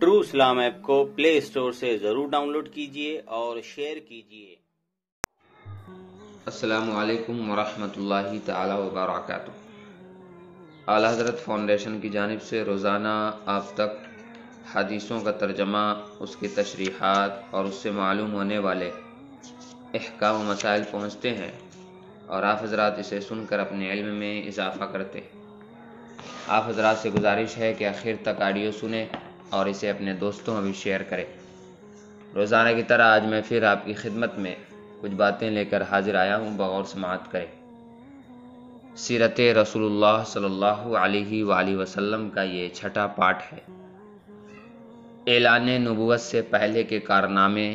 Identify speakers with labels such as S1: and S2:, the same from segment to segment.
S1: True इस्लाम app को play store से ज़रूर डाउनलोड कीजिए और शेयर कीजिए।
S2: अस्सलामु अलैकुम वरहमतुल्लाहि ताला वबरकातुहू। आला हज़रत फाउंडेशन की जानिब से रोज़ाना आप तक हदीसों का तर्जमा, उसकी तशरीहात और उससे मालूम होने वाले अहकाम व मसाइल पहुँचते हैं और आप हज़रात इसे सुनकर अपने इल्म में इजाफ़ा करते हैं। आप हज़रात से गुजारिश है कि आखिर तक ऑडियो सुने और इसे अपने दोस्तों में भी शेयर करें। रोज़ाना की तरह आज मैं फिर आपकी खिदमत में कुछ बातें लेकर हाजिर आया हूँ, बगौर समाअत करें। सीरत रसूलुल्लाह सल्लल्लाहु अलैहि वसल्लम का ये छठा पाठ है। ऐलान नबूवत से पहले के कारनामे,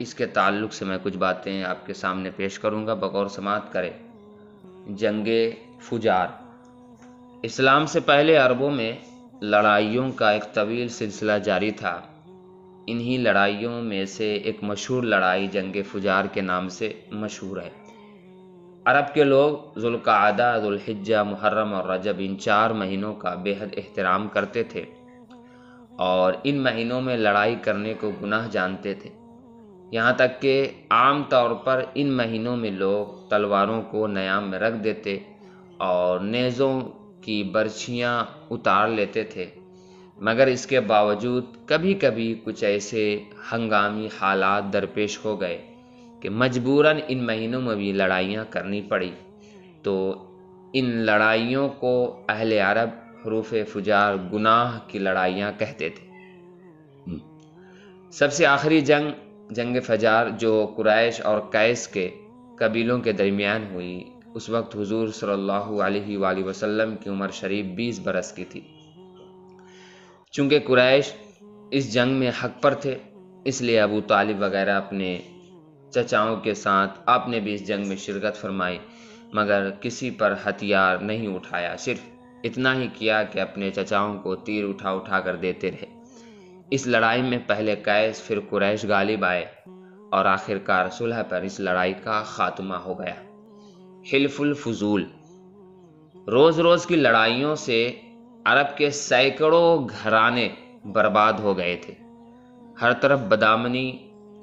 S2: इसके ताल्लुक़ से मैं कुछ बातें आपके सामने पेश करूँगा, बगौर समाअत करें। जंगे फुजार। इस्लाम से पहले अरबों में लड़ाइयों का एक तवील सिलसिला जारी था। इन्हीं लड़ाइयों में से एक मशहूर लड़ाई जंग फुजार के नाम से मशहूर है। अरब के लोग ज़ुल्क़अदा, ज़ुल्हिज्जा, मुहर्रम और रजब, इन 4 महीनों का बेहद एहतराम करते थे और इन महीनों में लड़ाई करने को गुनाह जानते थे। यहाँ तक कि आम तौर पर इन महीनों में लोग तलवारों को नयाम में रख देते और नेज़ों की बर्छियाँ उतार लेते थे। मगर इसके बावजूद कभी कभी कुछ ऐसे हंगामी हालात दरपेश हो गए कि मजबूरन इन महीनों में भी लड़ाइयाँ करनी पड़ी। तो इन लड़ाइयों को अहले अरब हरूफ फुजार, गुनाह की लड़ाइयाँ कहते थे। सबसे आखिरी जंग फजार जो कुरैश और कैस के कबीलों के दरमियान हुई, उस वक्त हुजूर सल्लल्लाहु अलैहि वसल्लम की उम्र शरीफ 20 बरस की थी। चूँकि कुरैश इस जंग में हक पर थे, इसलिए अबू तालिब वगैरह अपने चचाओं के साथ आपने भी इस जंग में शिरकत फरमाई, मगर किसी पर हथियार नहीं उठाया। सिर्फ इतना ही किया कि अपने चचाओं को तीर उठा उठा कर देते रहे। इस लड़ाई में पहले कैस फिर कुरैश गालिब आए और आखिरकार सुलह पर इस लड़ाई का खात्मा हो गया। हिल्फुल फुजूल। रोज रोज की लड़ाइयों से अरब के सैकड़ों घराने बर्बाद हो गए थे। हर तरफ बदामनी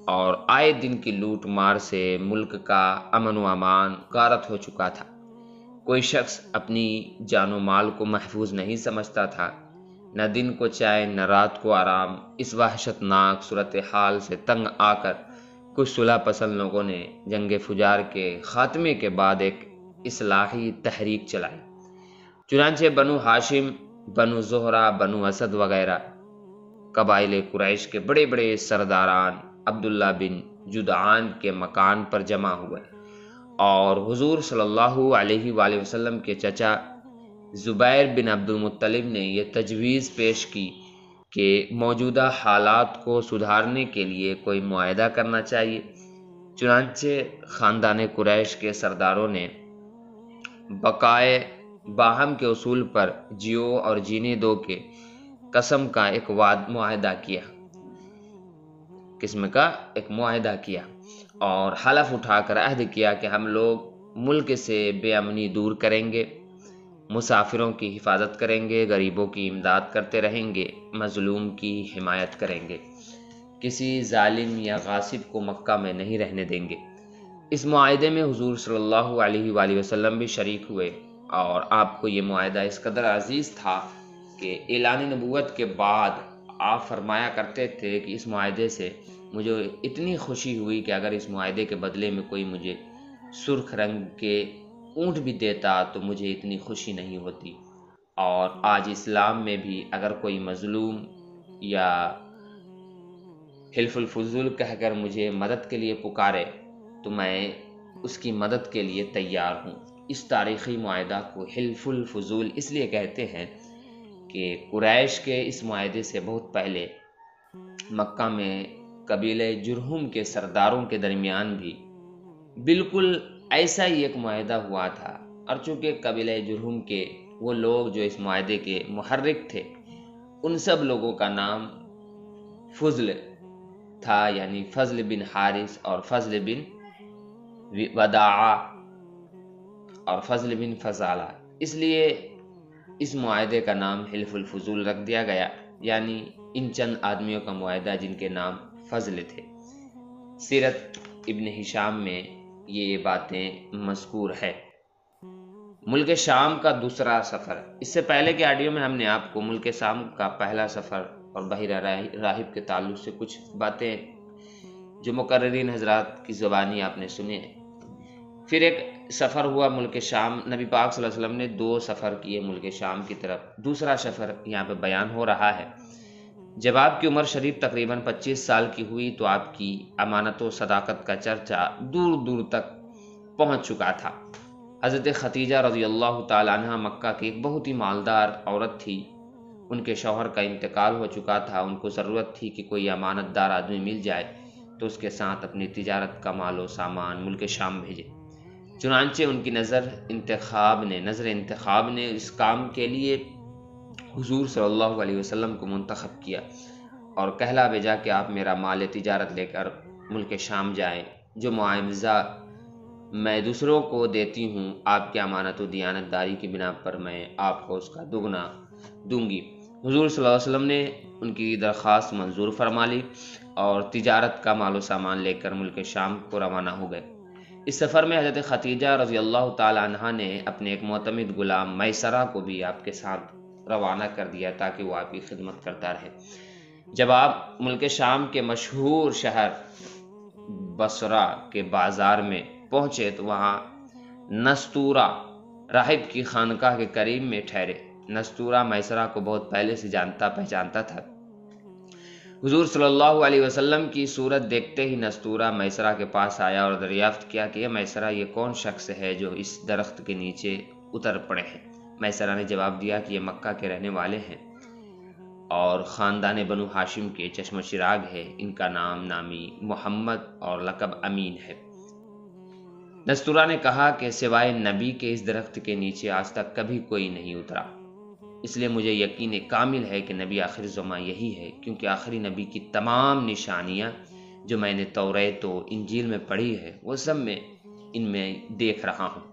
S2: और आए दिन की लूट मार से मुल्क का अमन व अमान गारत हो चुका था। कोई शख्स अपनी जानो माल को महफूज नहीं समझता था। न दिन को चैन, न रात को आराम। इस वहशतनाक सूरत हाल से तंग आकर कुछ सुलह पसंद लोगों ने जंग फुजार के खात्मे के बाद एक इस्लाही तहरीक चलाई। चुनांचे बनु हाशिम, बनु ज़ोहरा, बनु असद वगैरह कबाइले कुरैश के बड़े बड़े सरदारान अब्दुल्ला बिन जुदआन के मकान पर जमा हुए और हुजूर सल्लल्लाहु अलैहि वसल्लम के चचा ज़ुबैर बिन अब्दुल मुत्तलिब ने यह तजवीज़ पेश की कि मौजूदा हालात को सुधारने के लिए कोई मुआहदा करना चाहिए। चुनांचे ख़ानदान कुरैश के सरदारों ने बकाए बाहम के उसूल पर जियो और जीने दो के कसम का एक मुआहदा किया, किस्म का एक मुआहदा किया और हलफ उठाकर अहद किया कि हम लोग मुल्क से बेअमनी दूर करेंगे, मुसाफिरों की हिफाजत करेंगे, गरीबों की इमदाद करते रहेंगे, मजलूम की हिमायत करेंगे, किसी जालिम या गासिब को मक्का में नहीं रहने देंगे। इस मुआहदे में हुजूर सल्लल्लाहु अलैहि वसल्लम भी शरीक हुए और आपको ये मुआहदा इस कदर अजीज़ था कि ऐलान नबूवत के बाद आप फरमाया करते थे कि इस मुआहदे से मुझे इतनी खुशी हुई कि अगर इस मुआहदे के बदले में कोई मुझे सुर्ख रंग के ऊँट भी देता तो मुझे इतनी खुशी नहीं होती। और आज इस्लाम में भी अगर कोई मजलूम या हिल्फुल फुजूल कहकर मुझे मदद के लिए पुकारे तो मैं उसकी मदद के लिए तैयार हूँ। इस तारीख़ी मुआहदा को हिल्फुल फुजूल इसलिए कहते हैं कि कुरैश के इस मुआहदे से बहुत पहले मक्का में कबीले जुरहुम के सरदारों के दरमियान भी बिल्कुल ऐसा ही एक मुआहदा हुआ था। और चूँकि कबीले जुरहुम के वो लोग जो इस मुआहदे के मुहर्रिक थे, उन सब लोगों का नाम फुजल था, यानी फजल बिन हारिस और फजल बिन वदाआ और फजल बिन फजाला। इसलिए इस मुआहदे का नाम हिल्फुल फुजूल रख दिया गया, यानी ان چند آدمیوں کا معاہدہ جن کے نام فضل تھے۔ سیرت ابن ہشام میں یہ باتیں مذکور ہے۔ ملک شام کا دوسرا سفر۔ اس سے پہلے کے آڈیو میں ہم نے آپ کو ملک شام کا پہلا سفر اور بحیرہ راہب کے تعلق سے کچھ باتیں جو مقررین حضرات کی زبانی آپ نے سنے ہیں۔ پھر ایک سفر ہوا ملک شام، نبی پاک صلی اللہ علیہ وسلم نے 2 سفر کیے ملک شام کی طرف۔ دوسرا سفر یہاں پہ بیان ہو رہا ہے۔ جب آپ کی عمر شریف تقریباً 25 سال کی ہوئی تو آپ کی امانت و صداقت کا چرچا دور دور تک پہنچ چکا تھا۔ حضرت خدیجہ رضی اللہ تعالیٰ عنہ مکہ کی ایک بہت ہی مالدار عورت تھی۔ ان کے شوہر کا انتقال ہو چکا تھا۔ ان کو ضرورت تھی کہ کوئی امانت دار آدمی مل جائے تو اس کے ساتھ اپنی تجارت کا مال و سامان ملک شام بھیجے۔ چنانچہ ان کی نظر انتخاب نے اس کام کے لیے حضور صلی اللہ علیہ وسلم کو منتخب کیا اور کہلا بھیجا کہ آپ میرا مال تجارت لے کر ملک شام جائیں۔ جو معاوضہ میں دوسروں کو دیتی ہوں آپ کی امانت و دیانت داری کی بنا پر میں آپ کو اس کا دگنا دوں گی۔ حضور صلی اللہ علیہ وسلم نے ان کی درخواست منظور فرما لی اور تجارت کا مال و سامان لے کر ملک شام کو روانہ ہو گئے۔ اس سفر میں حضرت خدیجہ رضی اللہ تعالی عنہا نے اپنے ایک معتمد غلام میسرہ کو بھی آپ کے ساتھ روانہ کر دیا تاکہ وہ آپ کی خدمت کرتا رہے۔ جب آپ ملک شام کے مشہور شہر بصرہ کے بازار میں پہنچے تو وہاں نستورہ راہب کی خانقاہ کے قریب میں ٹھہرے۔ نستورہ میسرہ کو بہت پہلے سے جانتا پہچانتا تھا۔ حضور صلی اللہ علیہ وسلم کی صورت دیکھتے ہی نستورہ میسرہ کے پاس آیا اور دریافت کیا کہ میسرہ یہ کون شخص ہے جو اس درخت کے نیچے اتر پڑے ہیں۔ میسرہ نے جواب دیا کہ یہ مکہ کے رہنے والے ہیں اور خاندان بنو ہاشم کے چشم چراغ ہے۔ ان کا نام نامی محمد اور لقب امین ہے۔ نستورہ نے کہا کہ سوائے نبی کے اس درخت کے نیچے آج تک کبھی کوئی نہیں اترا، اس لیے مجھے یقین کامل ہے کہ نبی آخر زماں یہی ہے، کیونکہ آخری نبی کی تمام نشانیاں جو میں نے توریت و انجیل میں پڑھی ہے وہ سب میں ان میں دیکھ رہا ہوں۔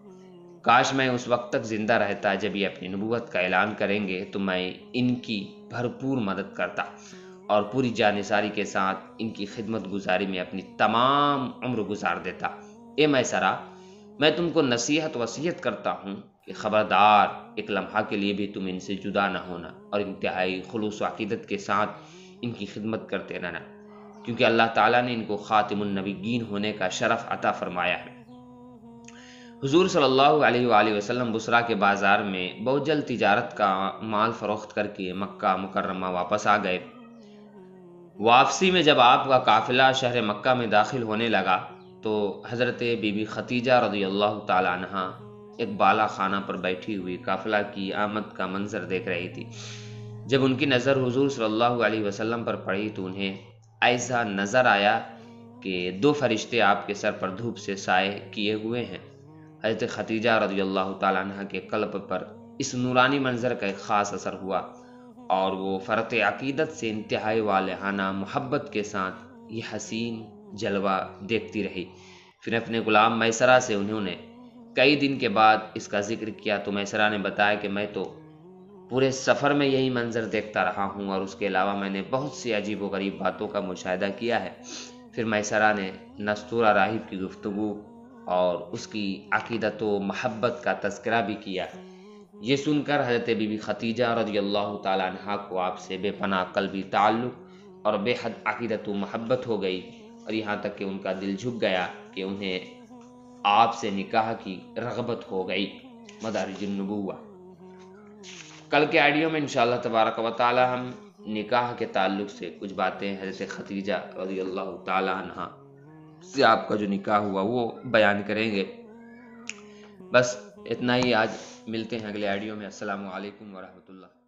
S2: کاش میں اس وقت تک زندہ رہتا جب یہ اپنی نبوت کا اعلان کریں گے تو میں ان کی بھرپور مدد کرتا اور پوری جانثاری کے ساتھ ان کی خدمت گزاری میں اپنی تمام عمر گزار دیتا۔ اے میسرہ، میں تم کو نصیحت وصیت کرتا ہوں کہ خبردار ایک لمحہ کے لیے بھی تم ان سے جدا نہ ہونا اور انتہائی خلوص و عقیدت کے ساتھ ان کی خدمت کرتے رہنا، کیونکہ اللہ تعالیٰ نے ان کو خاتم النبیین ہونے کا شرف عطا فرمایا ہے۔ حضور صلی اللہ علیہ وآلہ وسلم بصرہ کے بازار میں بہت جلد تجارت کا مال فروخت کر کے مکہ مکرمہ واپس آ گئے۔ واپسی میں جب آپ کا قافلہ شہر مکہ میں داخل ہونے لگا تو حضرت بی بی خدیجہ رضی اللہ تعالی عنہا ایک بالا خانہ پر بیٹھی ہوئی قافلہ کی آمد کا منظر دیکھ رہی تھی۔ جب ان کی نظر حضور صلی اللہ علیہ وسلم پر پڑی تو انہیں ایسا نظر آیا کہ 2 فرشتے آپ کے سر پر دھوپ سے سائے کیے ہوئے ہیں۔ حضرت خدیجہ رضی اللہ تعالیٰ عنہ کے قلب پر اس نورانی منظر کا ایک خاص اثر ہوا اور وہ فرط عقیدت سے انتہائی والہانہ محبت کے ساتھ یہ حسین جلوہ دیکھتی رہی۔ پھر اپنے غلام میسرہ سے انہوں نے کئی دن کے بعد اس کا ذکر کیا تو میسرہ نے بتایا کہ میں تو پورے سفر میں یہی منظر دیکھتا رہا ہوں اور اس کے علاوہ میں نے بہت سی عجیب و غریب باتوں کا مشاہدہ کیا ہے۔ پھر میسرہ نے نستورہ راہب کی گفتگو اور اس کی عقیدت و محبت کا تذکرہ بھی کیا۔ یہ سن کر حضرت بی بی خدیجہ رضی اللہ تعالیٰ عنہا کو آپ سے بے پناہ قلبی تعلق اور بے حد عقیدت و محبت ہو گئی اور یہاں تک کہ ان کا دل جھک گیا کہ انہیں آپ سے نکاح کی رغبت ہو گئی۔ مدارج النبوہ۔ کل کے آڈیو میں انشاءاللہ تبارک و تعالی ہم نکاح کے تعلق سے کچھ باتیں حضرت خدیجہ رضی اللہ تعالی عنہا سے آپ کا جو نکاح ہوا وہ بیان کریں گے۔ بس اتنا ہی آج، ملتے ہیں اگلے آڈیو میں۔ السلام علیکم ورحمۃ اللہ۔